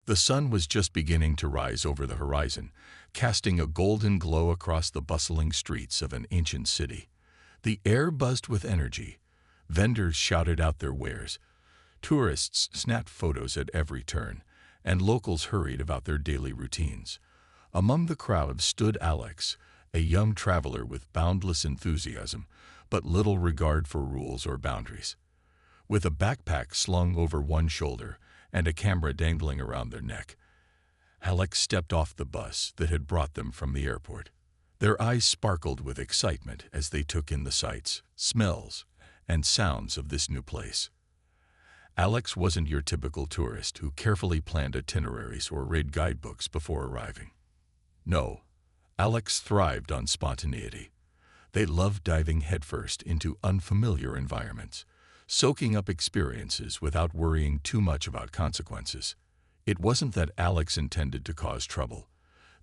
The sun was just beginning to rise over the horizon, casting a golden glow across the bustling streets of an ancient city. The air buzzed with energy. Vendors shouted out their wares. Tourists snapped photos at every turn, and locals hurried about their daily routines. Among the crowd stood Alex, a young traveler with boundless enthusiasm, but little regard for rules or boundaries. With a backpack slung over one shoulder and a camera dangling around their neck, Alex stepped off the bus that had brought them from the airport. Their eyes sparkled with excitement as they took in the sights, smells, and sounds of this new place. Alex wasn't your typical tourist who carefully planned itineraries or read guidebooks before arriving. No, Alex thrived on spontaneity. They loved diving headfirst into unfamiliar environments, soaking up experiences without worrying too much about consequences. It wasn't that Alex intended to cause trouble.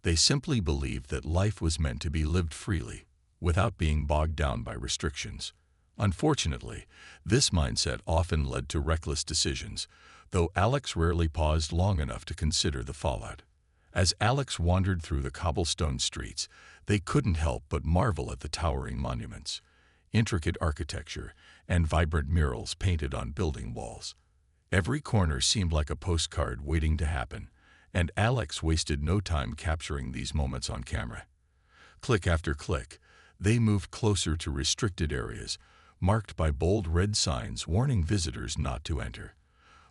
They simply believed that life was meant to be lived freely, without being bogged down by restrictions. Unfortunately, this mindset often led to reckless decisions, though Alex rarely paused long enough to consider the fallout. As Alex wandered through the cobblestone streets, they couldn't help but marvel at the towering monuments, intricate architecture, and vibrant murals painted on building walls. Every corner seemed like a postcard waiting to happen, and Alex wasted no time capturing these moments on camera. Click after click, they moved closer to restricted areas, marked by bold red signs warning visitors not to enter.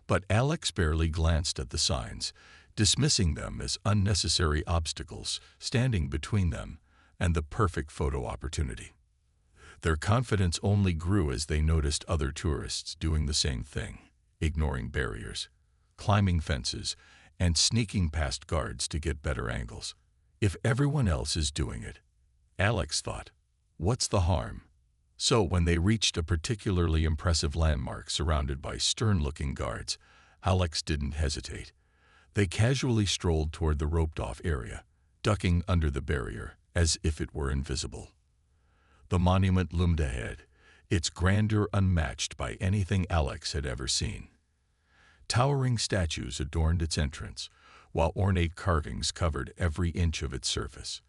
But Alex barely glanced at the signs, dismissing them as unnecessary obstacles standing between them and the perfect photo opportunity. Their confidence only grew as they noticed other tourists doing the same thing, ignoring barriers, climbing fences, and sneaking past guards to get better angles. If everyone else is doing it, Alex thought, what's the harm? So when they reached a particularly impressive landmark surrounded by stern-looking guards, Alex didn't hesitate. They casually strolled toward the roped-off area, ducking under the barrier as if it were invisible. The monument loomed ahead, its grandeur unmatched by anything Alex had ever seen. Towering statues adorned its entrance, while ornate carvings covered every inch of its surface.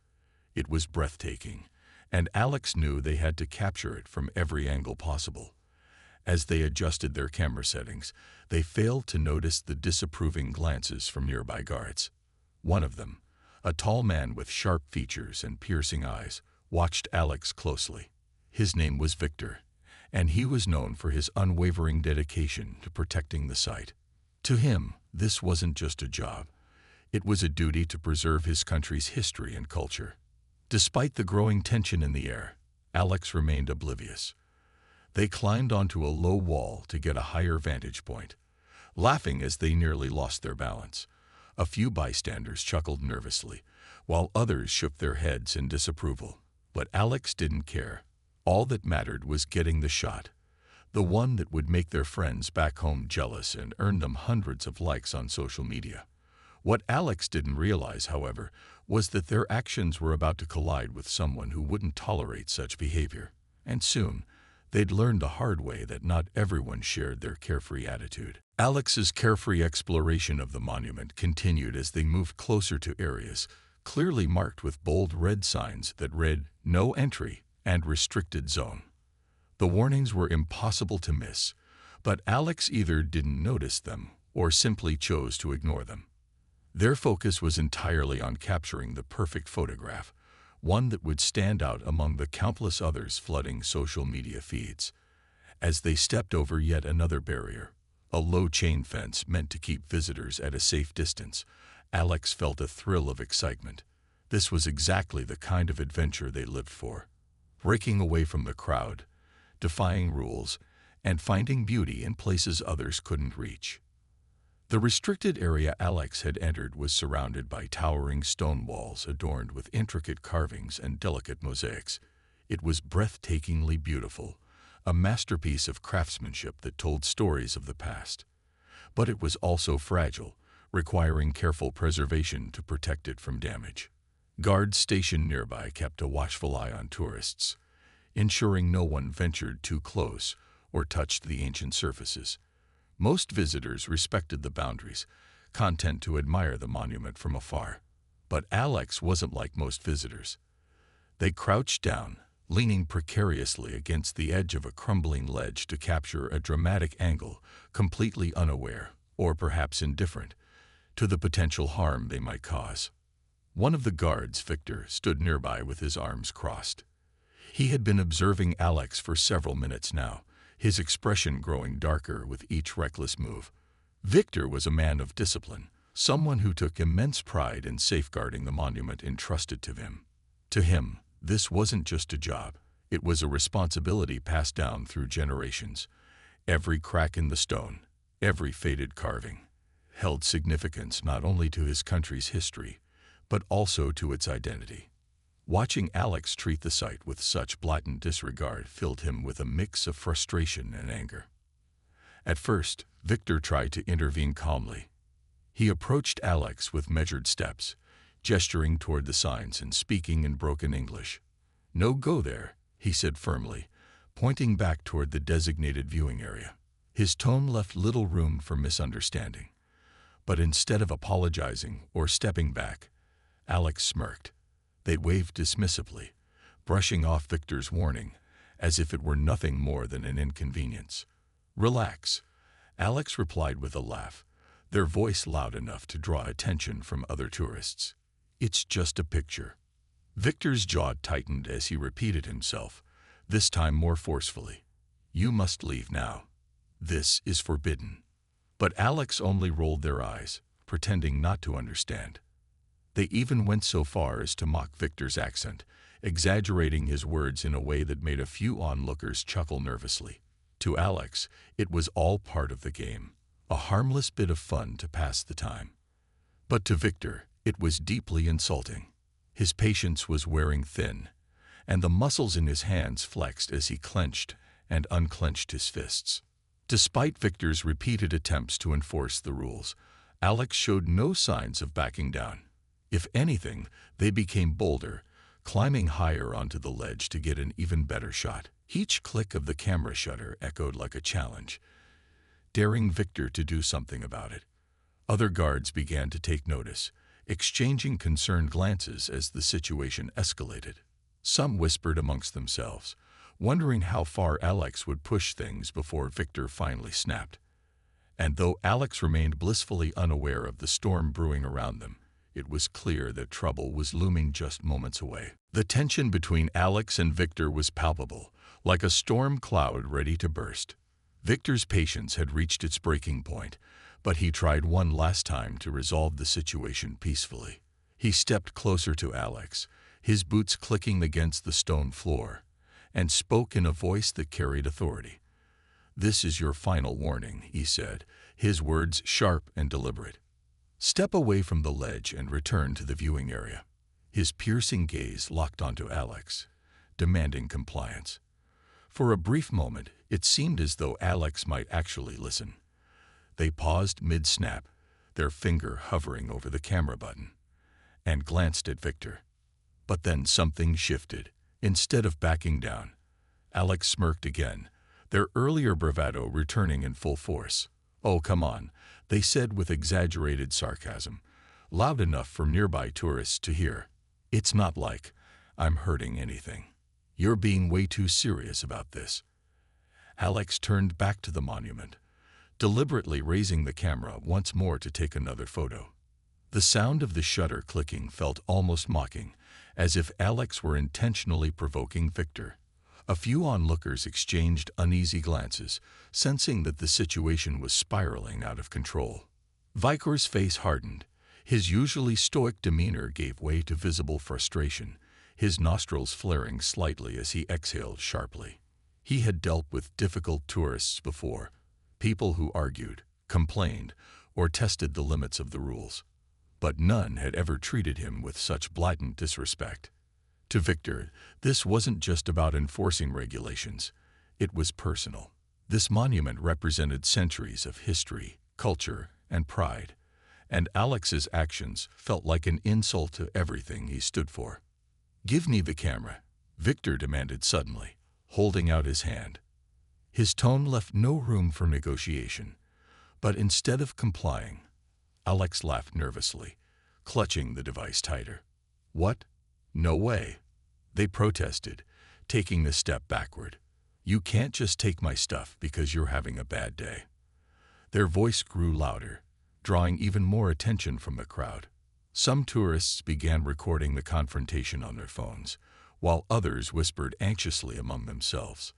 It was breathtaking, and Alex knew they had to capture it from every angle possible. As they adjusted their camera settings, they failed to notice the disapproving glances from nearby guards. One of them, a tall man with sharp features and piercing eyes, watched Alex closely. His name was Victor, and he was known for his unwavering dedication to protecting the site. To him, this wasn't just a job. It was a duty to preserve his country's history and culture. Despite the growing tension in the air, Alex remained oblivious. They climbed onto a low wall to get a higher vantage point, laughing as they nearly lost their balance. A few bystanders chuckled nervously, while others shook their heads in disapproval. But Alex didn't care. All that mattered was getting the shot, the one that would make their friends back home jealous and earn them hundreds of likes on social media. What Alex didn't realize, however, was that their actions were about to collide with someone who wouldn't tolerate such behavior. And soon, they'd learn the hard way that not everyone shared their carefree attitude. Alex's carefree exploration of the monument continued as they moved closer to areas clearly marked with bold red signs that read "No Entry" and "Restricted Zone." The warnings were impossible to miss, but Alex either didn't notice them or simply chose to ignore them. Their focus was entirely on capturing the perfect photograph, one that would stand out among the countless others flooding social media feeds. As they stepped over yet another barrier, a low chain fence meant to keep visitors at a safe distance, Alex felt a thrill of excitement. This was exactly the kind of adventure they lived for, breaking away from the crowd, defying rules, and finding beauty in places others couldn't reach. The restricted area Alex had entered was surrounded by towering stone walls adorned with intricate carvings and delicate mosaics. It was breathtakingly beautiful, a masterpiece of craftsmanship that told stories of the past. But it was also fragile, requiring careful preservation to protect it from damage. Guards stationed nearby kept a watchful eye on tourists, ensuring no one ventured too close or touched the ancient surfaces. Most visitors respected the boundaries, content to admire the monument from afar. But Alex wasn't like most visitors. They crouched down, leaning precariously against the edge of a crumbling ledge to capture a dramatic angle, completely unaware, or perhaps indifferent, to the potential harm they might cause. One of the guards, Victor, stood nearby with his arms crossed. He had been observing Alex for several minutes now, his expression growing darker with each reckless move. Victor was a man of discipline, someone who took immense pride in safeguarding the monument entrusted to him. To him, this wasn't just a job. It was a responsibility passed down through generations. Every crack in the stone, every faded carving, held significance not only to his country's history, but also to its identity. Watching Alex treat the site with such blatant disregard filled him with a mix of frustration and anger. At first, Victor tried to intervene calmly. He approached Alex with measured steps, gesturing toward the signs and speaking in broken English. "No go there," he said firmly, pointing back toward the designated viewing area. His tone left little room for misunderstanding. But instead of apologizing or stepping back, Alex smirked. They waved dismissively, brushing off Victor's warning, as if it were nothing more than an inconvenience. "Relax," Alex replied with a laugh, their voice loud enough to draw attention from other tourists. "It's just a picture." Victor's jaw tightened as he repeated himself, this time more forcefully. "You must leave now. This is forbidden." But Alex only rolled their eyes, pretending not to understand. They even went so far as to mock Victor's accent, exaggerating his words in a way that made a few onlookers chuckle nervously. To Alex, it was all part of the game, a harmless bit of fun to pass the time. But to Victor, it was deeply insulting. His patience was wearing thin, and the muscles in his hands flexed as he clenched and unclenched his fists. Despite Victor's repeated attempts to enforce the rules, Alex showed no signs of backing down. If anything, they became bolder, climbing higher onto the ledge to get an even better shot. Each click of the camera shutter echoed like a challenge, daring Victor to do something about it. Other guards began to take notice, exchanging concerned glances as the situation escalated. Some whispered amongst themselves, wondering how far Alex would push things before Victor finally snapped. And though Alex remained blissfully unaware of the storm brewing around them, it was clear that trouble was looming just moments away. The tension between Alex and Victor was palpable, like a storm cloud ready to burst. Victor's patience had reached its breaking point, but he tried one last time to resolve the situation peacefully. He stepped closer to Alex, his boots clicking against the stone floor, and spoke in a voice that carried authority. "This is your final warning," he said, his words sharp and deliberate. "Step away from the ledge and return to the viewing area." His piercing gaze locked onto Alex, demanding compliance. For a brief moment, it seemed as though Alex might actually listen. They paused mid-snap, their finger hovering over the camera button, and glanced at Victor. But then something shifted. Instead of backing down, Alex smirked again, their earlier bravado returning in full force. "Oh, come on," they said with exaggerated sarcasm, loud enough for nearby tourists to hear. "It's not like I'm hurting anything. You're being way too serious about this." Alex turned back to the monument, deliberately raising the camera once more to take another photo. The sound of the shutter clicking felt almost mocking, as if Alex were intentionally provoking Victor. A few onlookers exchanged uneasy glances, sensing that the situation was spiraling out of control. Victor's face hardened. His usually stoic demeanor gave way to visible frustration, his nostrils flaring slightly as he exhaled sharply. He had dealt with difficult tourists before, people who argued, complained, or tested the limits of the rules. But none had ever treated him with such blatant disrespect. To Victor, this wasn't just about enforcing regulations. It was personal. This monument represented centuries of history, culture, and pride, and Alex's actions felt like an insult to everything he stood for. "Give me the camera," Victor demanded suddenly, holding out his hand. His tone left no room for negotiation, but instead of complying, Alex laughed nervously, clutching the device tighter. What? No way. They protested, taking a step backward. You can't just take my stuff because you're having a bad day. Their voice grew louder, drawing even more attention from the crowd. Some tourists began recording the confrontation on their phones, while others whispered anxiously among themselves.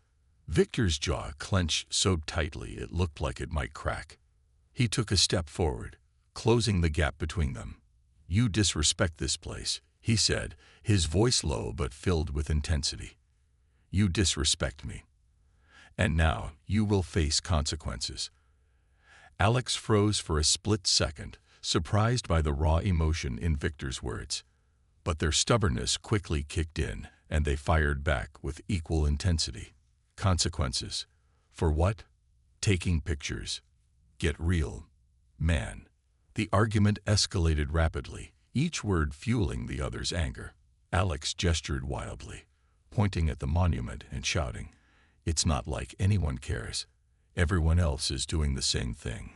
Victor's jaw clenched so tightly it looked like it might crack. He took a step forward, closing the gap between them. You disrespect this place, he said, his voice low but filled with intensity. You disrespect me. And now you will face consequences. Alex froze for a split second, surprised by the raw emotion in Victor's words. But their stubbornness quickly kicked in, and they fired back with equal intensity. Consequences. For what? Taking pictures. Get real, man. The argument escalated rapidly, each word fueling the other's anger. Alex gestured wildly, pointing at the monument and shouting, "It's not like anyone cares. Everyone else is doing the same thing."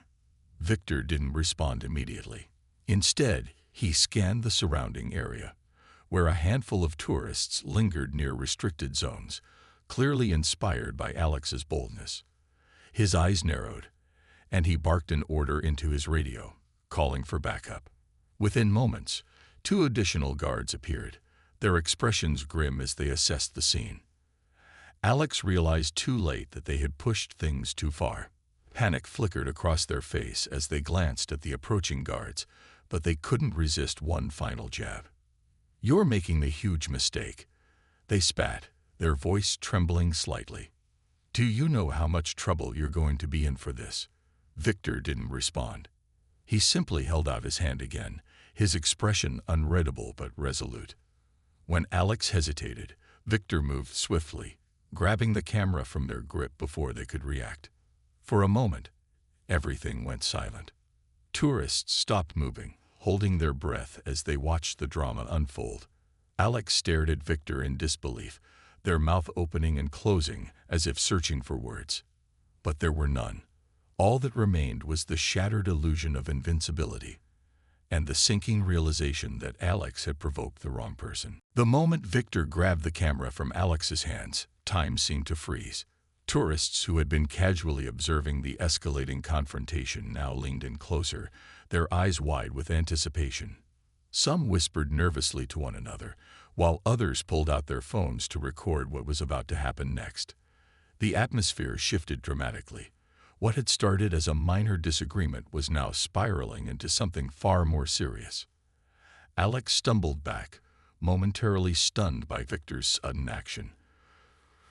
Victor didn't respond immediately. Instead, he scanned the surrounding area, where a handful of tourists lingered near restricted zones, clearly inspired by Alex's boldness. His eyes narrowed, and he barked an order into his radio, calling for backup. Within moments, 2 additional guards appeared, their expressions grim as they assessed the scene. Alex realized too late that they had pushed things too far. Panic flickered across their face as they glanced at the approaching guards, but they couldn't resist one final jab. "You're making a huge mistake," they spat, their voice trembling slightly. "Do you know how much trouble you're going to be in for this?" Victor didn't respond. He simply held out his hand again, his expression unreadable but resolute. When Alex hesitated, Victor moved swiftly, grabbing the camera from their grip before they could react. For a moment, everything went silent. Tourists stopped moving, holding their breath as they watched the drama unfold. Alex stared at Victor in disbelief, their mouth opening and closing as if searching for words. But there were none. All that remained was the shattered illusion of invincibility, and the sinking realization that Alex had provoked the wrong person. The moment Victor grabbed the camera from Alex's hands, time seemed to freeze. Tourists who had been casually observing the escalating confrontation now leaned in closer, their eyes wide with anticipation. Some whispered nervously to one another, while others pulled out their phones to record what was about to happen next. The atmosphere shifted dramatically. What had started as a minor disagreement was now spiraling into something far more serious. Alex stumbled back, momentarily stunned by Victor's sudden action.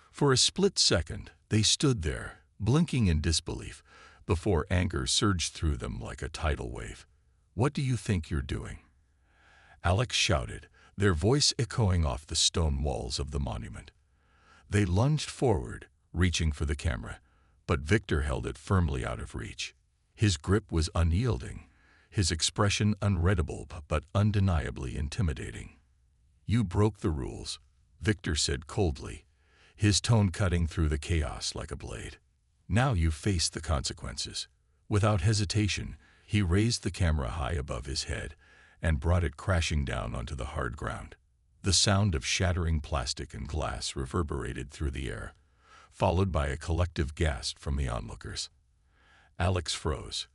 For a split second, they stood there, blinking in disbelief, before anger surged through them like a tidal wave. "What do you think you're doing?" Alex shouted, their voice echoing off the stone walls of the monument. They lunged forward, reaching for the camera, but Victor held it firmly out of reach. His grip was unyielding, his expression unreadable but undeniably intimidating. "You broke the rules," Victor said coldly, his tone cutting through the chaos like a blade. "Now you face the consequences." Without hesitation, he raised the camera high above his head and brought it crashing down onto the hard ground. The sound of shattering plastic and glass reverberated through the air, followed by a collective gasp from the onlookers. Alex froze,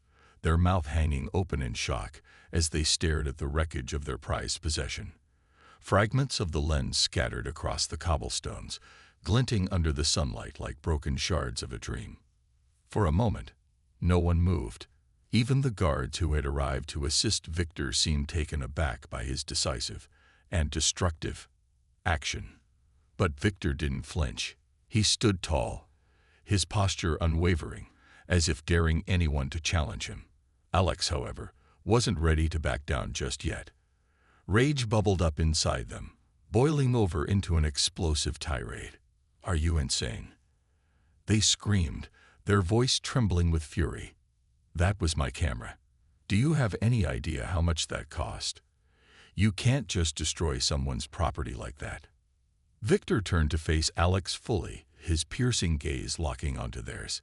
their mouth hanging open in shock as they stared at the wreckage of their prized possession. Fragments of the lens scattered across the cobblestones, glinting under the sunlight like broken shards of a dream. For a moment, no one moved. Even the guards who had arrived to assist Victor seemed taken aback by his decisive and destructive action. But Victor didn't flinch. He stood tall, his posture unwavering, as if daring anyone to challenge him. Alex, however, wasn't ready to back down just yet. Rage bubbled up inside them, boiling over into an explosive tirade. "Are you insane?" they screamed, their voice trembling with fury. "That was my camera. Do you have any idea how much that cost? You can't just destroy someone's property like that." Victor turned to face Alex fully, his piercing gaze locking onto theirs.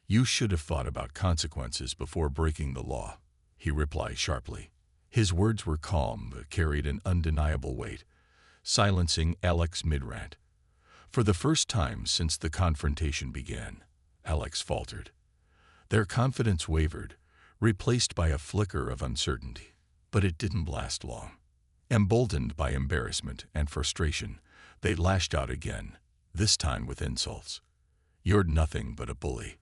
"You should have thought about consequences before breaking the law," he replied sharply. His words were calm but carried an undeniable weight, silencing Alex mid-rant. For the first time since the confrontation began, Alex faltered. Their confidence wavered, replaced by a flicker of uncertainty. But it didn't last long. Emboldened by embarrassment and frustration, they lashed out again, this time with insults. "You're nothing but a bully,"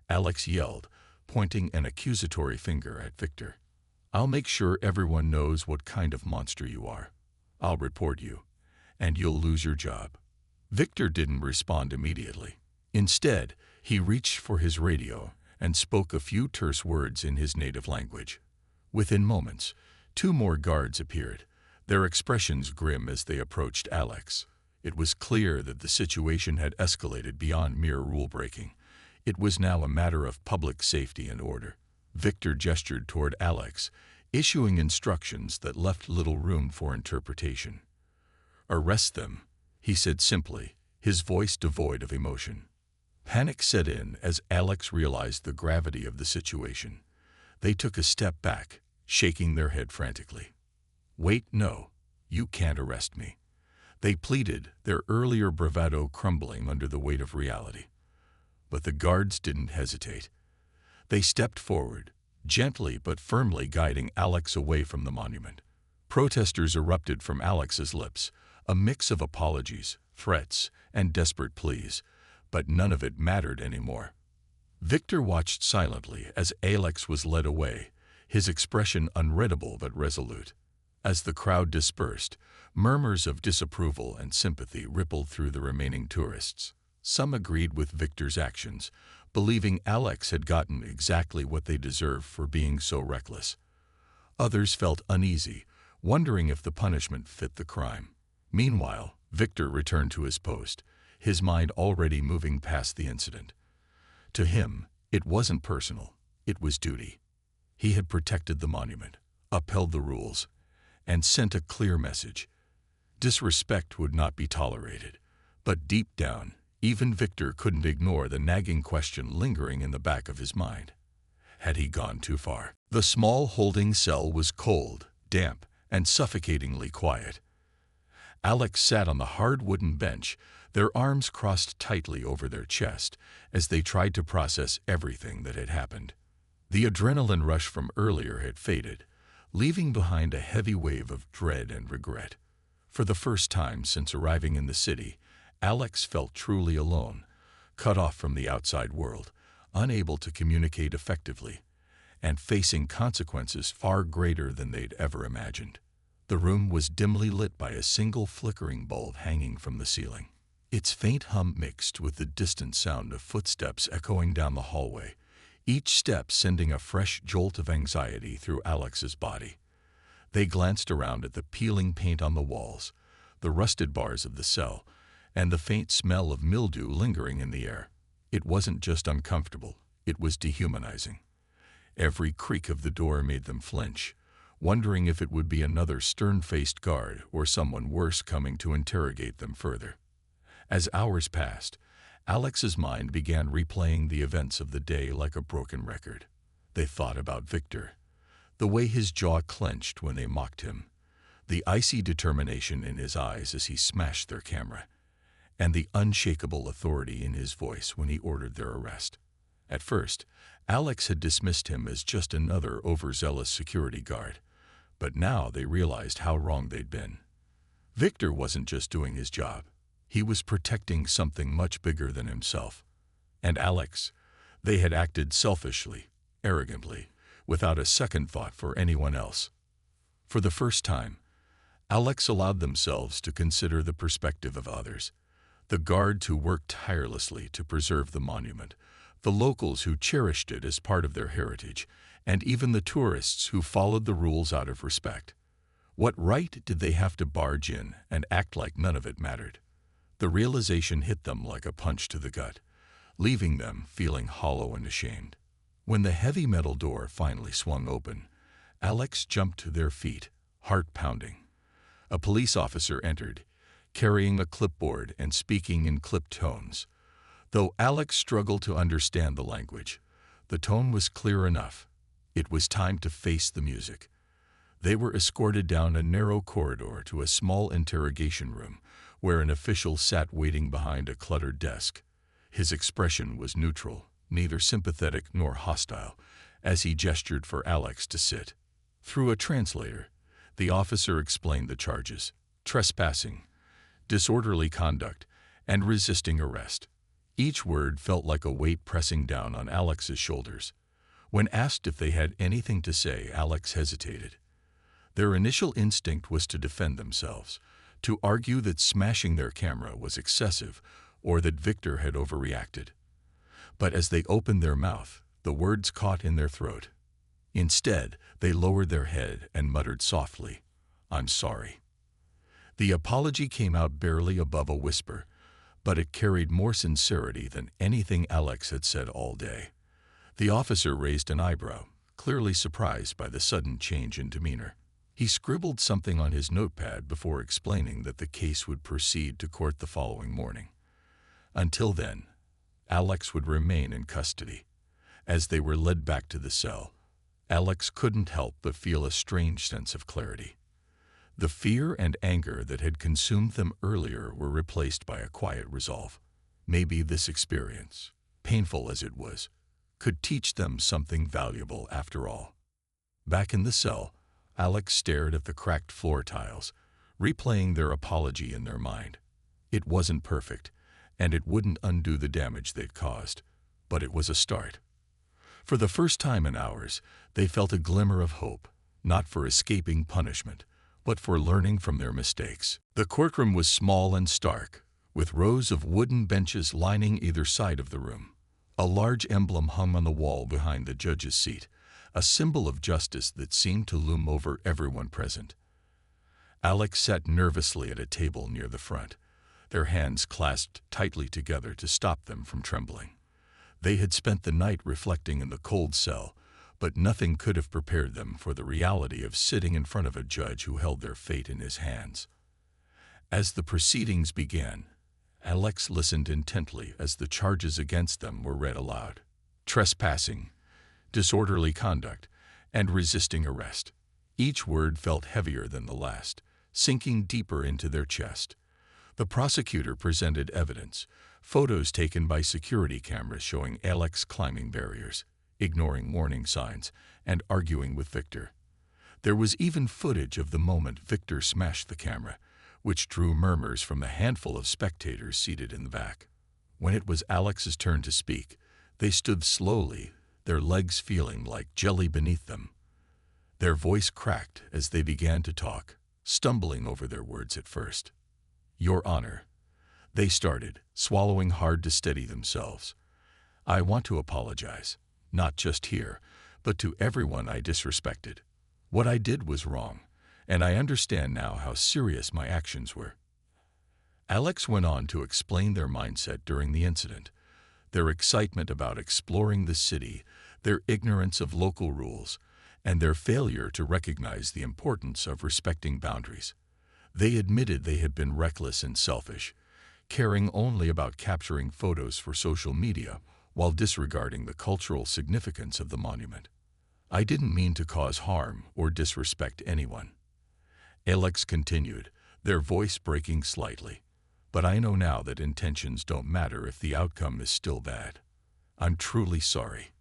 Alex yelled, pointing an accusatory finger at Victor. "I'll make sure everyone knows what kind of monster you are. I'll report you, and you'll lose your job." Victor didn't respond immediately. Instead, he reached for his radio and spoke a few terse words in his native language. Within moments, 2 more guards appeared, their expressions grim as they approached Alex. It was clear that the situation had escalated beyond mere rule-breaking. It was now a matter of public safety and order. Victor gestured toward Alex, issuing instructions that left little room for interpretation. "Arrest them," he said simply, his voice devoid of emotion. Panic set in as Alex realized the gravity of the situation. They took a step back, shaking their head frantically. "Wait, no, you can't arrest me," they pleaded, their earlier bravado crumbling under the weight of reality. But the guards didn't hesitate. They stepped forward, gently but firmly guiding Alex away from the monument. Protesters erupted from Alex's lips, a mix of apologies, threats, and desperate pleas, but none of it mattered anymore. Victor watched silently as Alex was led away, his expression unreadable but resolute. As the crowd dispersed, murmurs of disapproval and sympathy rippled through the remaining tourists. Some agreed with Victor's actions, believing Alex had gotten exactly what they deserved for being so reckless. Others felt uneasy, wondering if the punishment fit the crime. Meanwhile, Victor returned to his post, his mind already moving past the incident. To him, it wasn't personal, it was duty. He had protected the monument, upheld the rules, and sent a clear message. Disrespect would not be tolerated, but deep down, even Victor couldn't ignore the nagging question lingering in the back of his mind. Had he gone too far? The small holding cell was cold, damp, and suffocatingly quiet. Alex sat on the hard wooden bench, their arms crossed tightly over their chest as they tried to process everything that had happened. The adrenaline rush from earlier had faded, leaving behind a heavy wave of dread and regret. For the first time since arriving in the city, Alex felt truly alone, cut off from the outside world, unable to communicate effectively, and facing consequences far greater than they'd ever imagined. The room was dimly lit by a single flickering bulb hanging from the ceiling. Its faint hum mixed with the distant sound of footsteps echoing down the hallway, each step sending a fresh jolt of anxiety through Alex's body. They glanced around at the peeling paint on the walls, the rusted bars of the cell, and the faint smell of mildew lingering in the air. It wasn't just uncomfortable, it was dehumanizing. Every creak of the door made them flinch, wondering if it would be another stern-faced guard or someone worse coming to interrogate them further. As hours passed, Alex's mind began replaying the events of the day like a broken record. They thought about Victor, the way his jaw clenched when they mocked him, the icy determination in his eyes as he smashed their camera, and the unshakable authority in his voice when he ordered their arrest. At first, Alex had dismissed him as just another overzealous security guard, but now they realized how wrong they'd been. Victor wasn't just doing his job. He was protecting something much bigger than himself. And Alex, they had acted selfishly, arrogantly, without a second thought for anyone else. For the first time, Alex allowed themselves to consider the perspective of others, the guards who worked tirelessly to preserve the monument, the locals who cherished it as part of their heritage, and even the tourists who followed the rules out of respect. What right did they have to barge in and act like none of it mattered? The realization hit them like a punch to the gut, leaving them feeling hollow and ashamed. When the heavy metal door finally swung open, Alex jumped to their feet, heart pounding. A police officer entered, carrying a clipboard and speaking in clipped tones. Though Alex struggled to understand the language, the tone was clear enough. It was time to face the music. They were escorted down a narrow corridor to a small interrogation room, where an official sat waiting behind a cluttered desk. His expression was neutral, neither sympathetic nor hostile, as he gestured for Alex to sit. Through a translator, the officer explained the charges: trespassing, disorderly conduct, and resisting arrest. Each word felt like a weight pressing down on Alex's shoulders. When asked if they had anything to say, Alex hesitated. Their initial instinct was to defend themselves, to argue that smashing their camera was excessive or that Victor had overreacted. But as they opened their mouth, the words caught in their throat. Instead, they lowered their head and muttered softly, "I'm sorry." The apology came out barely above a whisper, but it carried more sincerity than anything Alex had said all day. The officer raised an eyebrow, clearly surprised by the sudden change in demeanor. He scribbled something on his notepad before explaining that the case would proceed to court the following morning. Until then, Alex would remain in custody. As they were led back to the cell, Alex couldn't help but feel a strange sense of clarity. The fear and anger that had consumed them earlier were replaced by a quiet resolve. Maybe this experience, painful as it was, could teach them something valuable after all. Back in the cell, Alex stared at the cracked floor tiles, replaying their apology in their mind. It wasn't perfect, and it wouldn't undo the damage they'd caused, but it was a start. For the first time in hours, they felt a glimmer of hope, not for escaping punishment, but for learning from their mistakes. The courtroom was small and stark, with rows of wooden benches lining either side of the room. A large emblem hung on the wall behind the judge's seat, a symbol of justice that seemed to loom over everyone present. Alex sat nervously at a table near the front, their hands clasped tightly together to stop them from trembling. They had spent the night reflecting in the cold cell, but nothing could have prepared them for the reality of sitting in front of a judge who held their fate in his hands. As the proceedings began, Alex listened intently as the charges against them were read aloud: trespassing, disorderly conduct, and resisting arrest. Each word felt heavier than the last, sinking deeper into their chest. The prosecutor presented evidence, photos taken by security cameras showing Alex climbing barriers, ignoring warning signs, and arguing with Victor. There was even footage of the moment Victor smashed the camera, which drew murmurs from the handful of spectators seated in the back. When it was Alex's turn to speak, they stood slowly, their legs feeling like jelly beneath them. Their voice cracked as they began to talk, stumbling over their words at first. "Your Honor," they started, swallowing hard to steady themselves. "I want to apologize, not just here, but to everyone I disrespected. What I did was wrong, and I understand now how serious my actions were." Alex went on to explain their mindset during the incident, their excitement about exploring the city, their ignorance of local rules, and their failure to recognize the importance of respecting boundaries. They admitted they had been reckless and selfish, caring only about capturing photos for social media while disregarding the cultural significance of the monument. "I didn't mean to cause harm or disrespect anyone," Alex continued, their voice breaking slightly. "But I know now that intentions don't matter if the outcome is still bad. I'm truly sorry."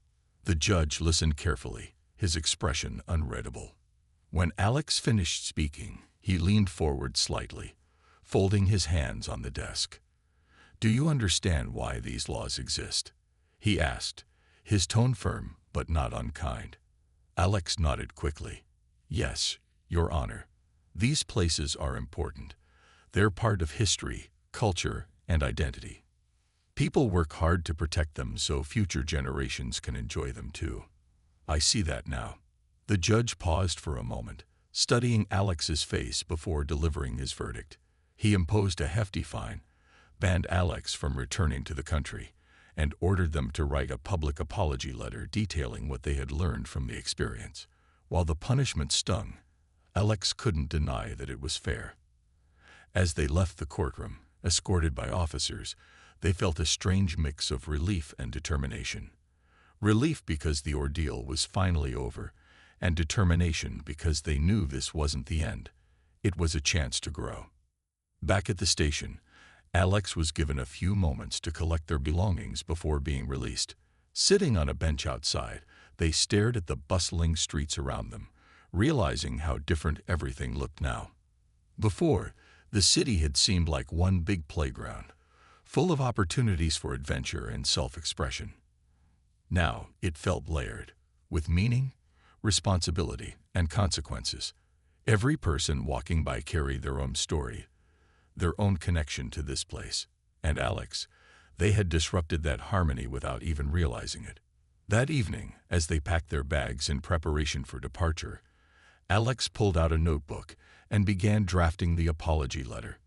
The judge listened carefully, his expression unreadable. When Alex finished speaking, he leaned forward slightly, folding his hands on the desk. "Do you understand why these laws exist?" he asked, his tone firm but not unkind. Alex nodded quickly. "Yes, Your Honor. These places are important. They're part of history, culture, and identity. People work hard to protect them so future generations can enjoy them too. I see that now." The judge paused for a moment, studying Alex's face before delivering his verdict. He imposed a hefty fine, banned Alex from returning to the country, and ordered them to write a public apology letter detailing what they had learned from the experience. While the punishment stung, Alex couldn't deny that it was fair. As they left the courtroom, escorted by officers, they felt a strange mix of relief and determination. Relief because the ordeal was finally over, and determination because they knew this wasn't the end. It was a chance to grow. Back at the station, Alex was given a few moments to collect their belongings before being released. Sitting on a bench outside, they stared at the bustling streets around them, realizing how different everything looked now. Before, the city had seemed like one big playground, full of opportunities for adventure and self-expression. Now it felt layered, with meaning, responsibility, and consequences. Every person walking by carried their own story, their own connection to this place. And Alex, they had disrupted that harmony without even realizing it. That evening, as they packed their bags in preparation for departure, Alex pulled out a notebook and began drafting the apology letter.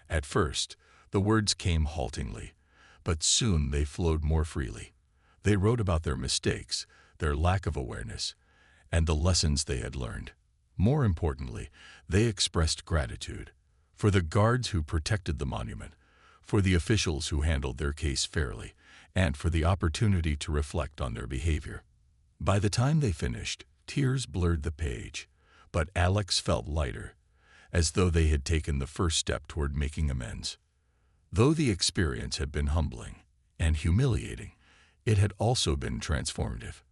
At first, the words came haltingly, but soon they flowed more freely. They wrote about their mistakes, their lack of awareness, and the lessons they had learned. More importantly, they expressed gratitude for the guards who protected the monument, for the officials who handled their case fairly, and for the opportunity to reflect on their behavior. By the time they finished, tears blurred the page, but Alex felt lighter, as though they had taken the first step toward making amends. Though the experience had been humbling and humiliating, it had also been transformative.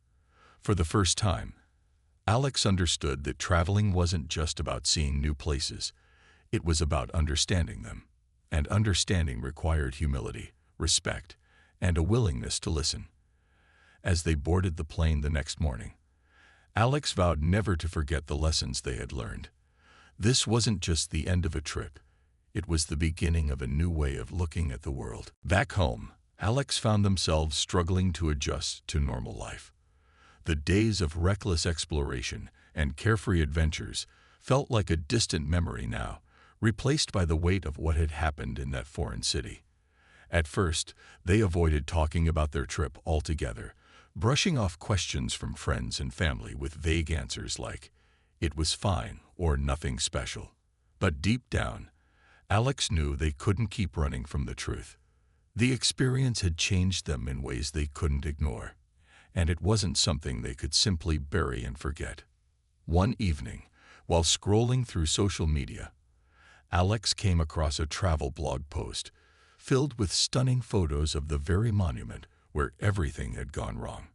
For the first time, Alex understood that traveling wasn't just about seeing new places. It was about understanding them, and understanding required humility, respect, and a willingness to listen. As they boarded the plane the next morning, Alex vowed never to forget the lessons they had learned. This wasn't just the end of a trip. It was the beginning of a new way of looking at the world. Back home, Alex found themselves struggling to adjust to normal life. The days of reckless exploration and carefree adventures felt like a distant memory now, replaced by the weight of what had happened in that foreign city. At first, they avoided talking about their trip altogether, brushing off questions from friends and family with vague answers like, "It was fine," or "nothing special." But deep down, Alex knew they couldn't keep running from the truth. The experience had changed them in ways they couldn't ignore, and it wasn't something they could simply bury and forget. One evening, while scrolling through social media, Alex came across a travel blog post filled with stunning photos of the very monument where everything had gone wrong.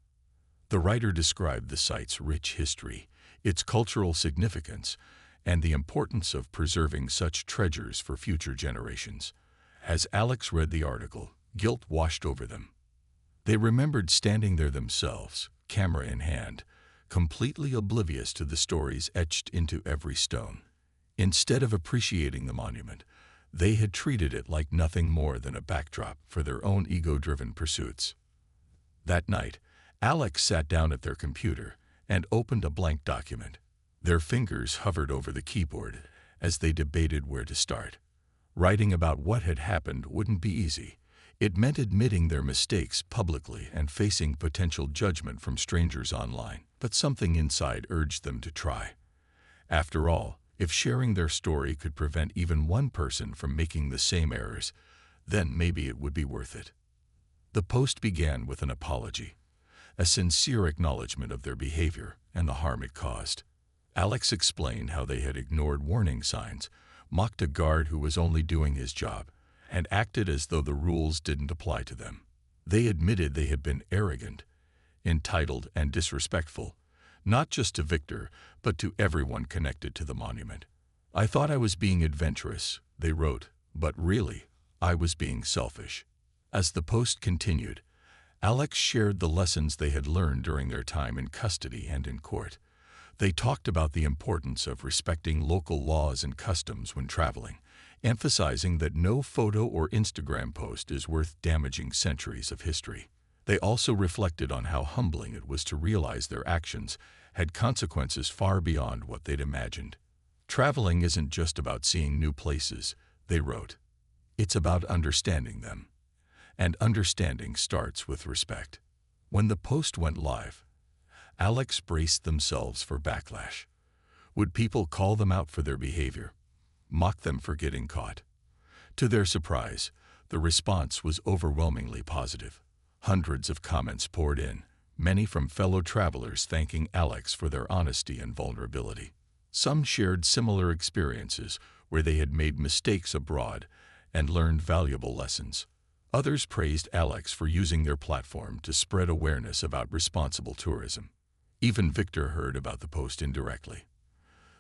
The writer described the site's rich history, its cultural significance, and the importance of preserving such treasures for future generations. As Alex read the article, guilt washed over them. They remembered standing there themselves, camera in hand, completely oblivious to the stories etched into every stone. Instead of appreciating the monument, they had treated it like nothing more than a backdrop for their own ego-driven pursuits. That night, Alex sat down at their computer and opened a blank document. Their fingers hovered over the keyboard as they debated where to start. Writing about what had happened wouldn't be easy. It meant admitting their mistakes publicly and facing potential judgment from strangers online, but something inside urged them to try. After all, if sharing their story could prevent even one person from making the same errors, then maybe it would be worth it. The post began with an apology, a sincere acknowledgement of their behavior and the harm it caused. Alex explained how they had ignored warning signs, mocked a guard who was only doing his job, and acted as though the rules didn't apply to them. They admitted they had been arrogant, entitled, and disrespectful, not just to Victor, but to everyone connected to the monument. "I thought I was being adventurous," they wrote, "but really, I was being selfish." As the post continued, Alex shared the lessons they had learned during their time in custody and in court. They talked about the importance of respecting local laws and customs when traveling, emphasizing that no photo or Instagram post is worth damaging centuries of history. They also reflected on how humbling it was to realize their actions had consequences far beyond what they'd imagined. "Traveling isn't just about seeing new places," they wrote. "It's about understanding them. And understanding starts with respect." When the post went live, Alex braced themselves for backlash. Would people call them out for their behavior, mock them for getting caught? To their surprise, the response was overwhelmingly positive. Hundreds of comments poured in, many from fellow travelers thanking Alex for their honesty and vulnerability. Some shared similar experiences where they had made mistakes abroad and learned valuable lessons. Others praised Alex for using their platform to spread awareness about responsible tourism. Even Victor heard about the post indirectly.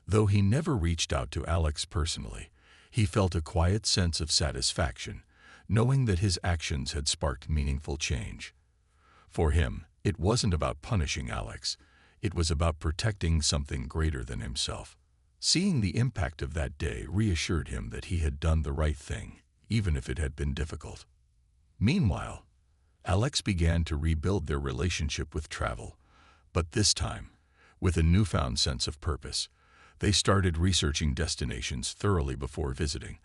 Though he never reached out to Alex personally, he felt a quiet sense of satisfaction, knowing that his actions had sparked meaningful change. For him, it wasn't about punishing Alex. It was about protecting something greater than himself. Seeing the impact of that day reassured him that he had done the right thing, even if it had been difficult. Meanwhile, Alex began to rebuild their relationship with travel, but this time, with a newfound sense of purpose. They started researching destinations thoroughly before visiting,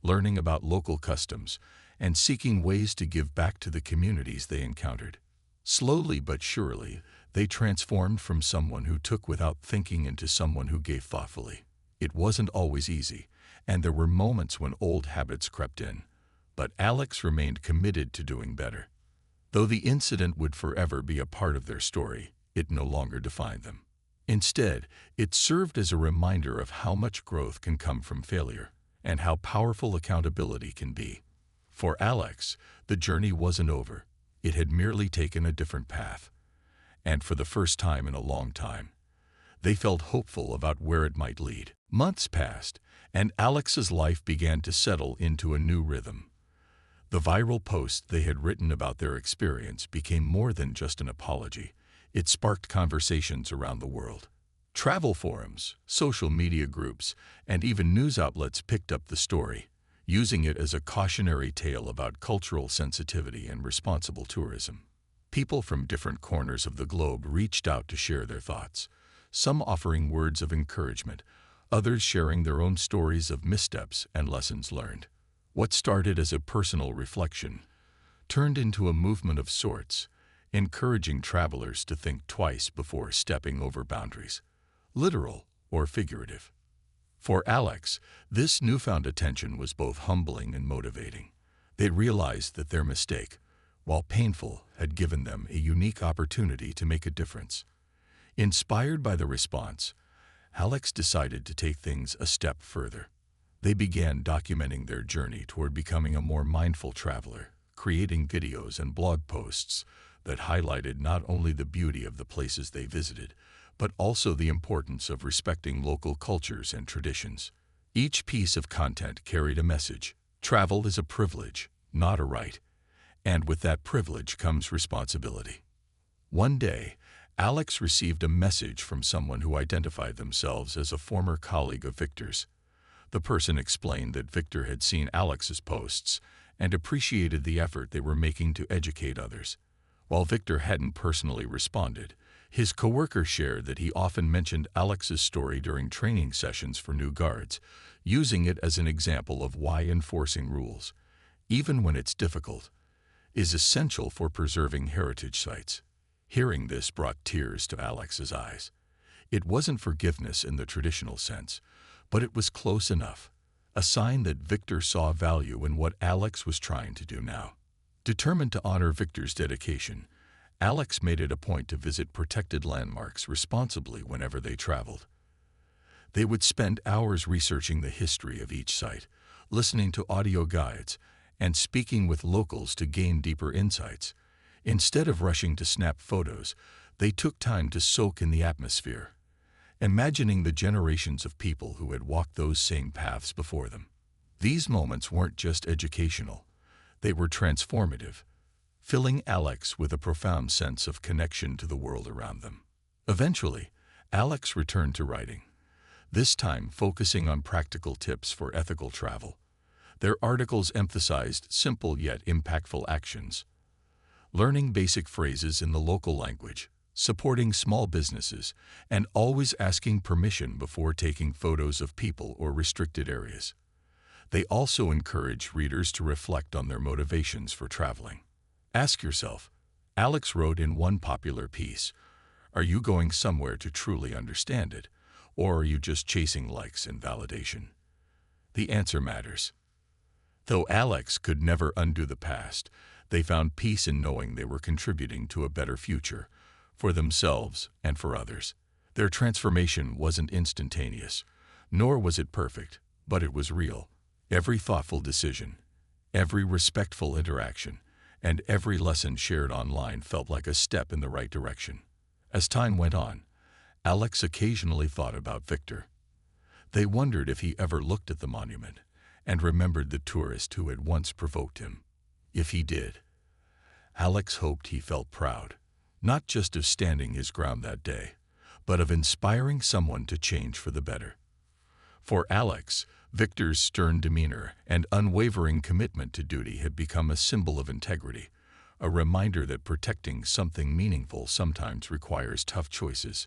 learning about local customs, and seeking ways to give back to the communities they encountered. Slowly but surely, they transformed from someone who took without thinking into someone who gave thoughtfully. It wasn't always easy, and there were moments when old habits crept in. But Alex remained committed to doing better. Though the incident would forever be a part of their story, it no longer defined them. Instead, it served as a reminder of how much growth can come from failure and how powerful accountability can be. For Alex, the journey wasn't over. It had merely taken a different path. And for the first time in a long time, they felt hopeful about where it might lead. Months passed, and Alex's life began to settle into a new rhythm. The viral post they had written about their experience became more than just an apology. It sparked conversations around the world. Travel forums, social media groups, and even news outlets picked up the story, using it as a cautionary tale about cultural sensitivity and responsible tourism. People from different corners of the globe reached out to share their thoughts, some offering words of encouragement, others sharing their own stories of missteps and lessons learned. What started as a personal reflection turned into a movement of sorts, encouraging travelers to think twice before stepping over boundaries, literal or figurative. For Alex, this newfound attention was both humbling and motivating. They realized that their mistake, while painful, had given them a unique opportunity to make a difference. Inspired by the response, Alex decided to take things a step further. They began documenting their journey toward becoming a more mindful traveler, creating videos and blog posts that highlighted not only the beauty of the places they visited, but also the importance of respecting local cultures and traditions. Each piece of content carried a message. Travel is a privilege, not a right, and with that privilege comes responsibility. One day, Alex received a message from someone who identified themselves as a former colleague of Victor's. The person explained that Victor had seen Alex's posts and appreciated the effort they were making to educate others. While Victor hadn't personally responded, his coworker shared that he often mentioned Alex's story during training sessions for new guards, using it as an example of why enforcing rules, even when it's difficult, is essential for preserving heritage sites. Hearing this brought tears to Alex's eyes. It wasn't forgiveness in the traditional sense, but it was close enough, a sign that Victor saw value in what Alex was trying to do now. Determined to honor Victor's dedication, Alex made it a point to visit protected landmarks responsibly whenever they traveled. They would spend hours researching the history of each site, listening to audio guides, and speaking with locals to gain deeper insights. Instead of rushing to snap photos, they took time to soak in the atmosphere, imagining the generations of people who had walked those same paths before them. These moments weren't just educational, they were transformative, filling Alex with a profound sense of connection to the world around them. Eventually, Alex returned to writing, this time focusing on practical tips for ethical travel. Their articles emphasized simple yet impactful actions, learning basic phrases in the local language, supporting small businesses, and always asking permission before taking photos of people or restricted areas. They also encourage readers to reflect on their motivations for traveling. Ask yourself, Alex wrote in one popular piece, are you going somewhere to truly understand it, or are you just chasing likes and validation? The answer matters. Though Alex could never undo the past, they found peace in knowing they were contributing to a better future, for themselves and for others. Their transformation wasn't instantaneous, nor was it perfect, but it was real. Every thoughtful decision, every respectful interaction, and every lesson shared online felt like a step in the right direction. As time went on, Alex occasionally thought about Victor. They wondered if he ever looked at the monument and remembered the tourist who had once provoked him. If he did, Alex hoped he felt proud, not just of standing his ground that day, but of inspiring someone to change for the better. For Alex, Victor's stern demeanor and unwavering commitment to duty had become a symbol of integrity, a reminder that protecting something meaningful sometimes requires tough choices.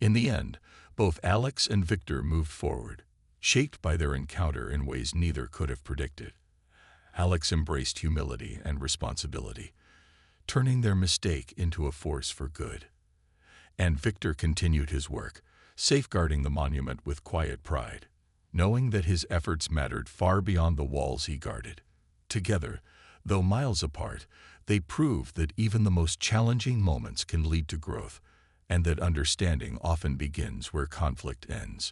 In the end, both Alex and Victor moved forward, shaped by their encounter in ways neither could have predicted. Alex embraced humility and responsibility, turning their mistake into a force for good. And Victor continued his work, safeguarding the monument with quiet pride, knowing that his efforts mattered far beyond the walls he guarded. Together, though miles apart, they proved that even the most challenging moments can lead to growth, and that understanding often begins where conflict ends.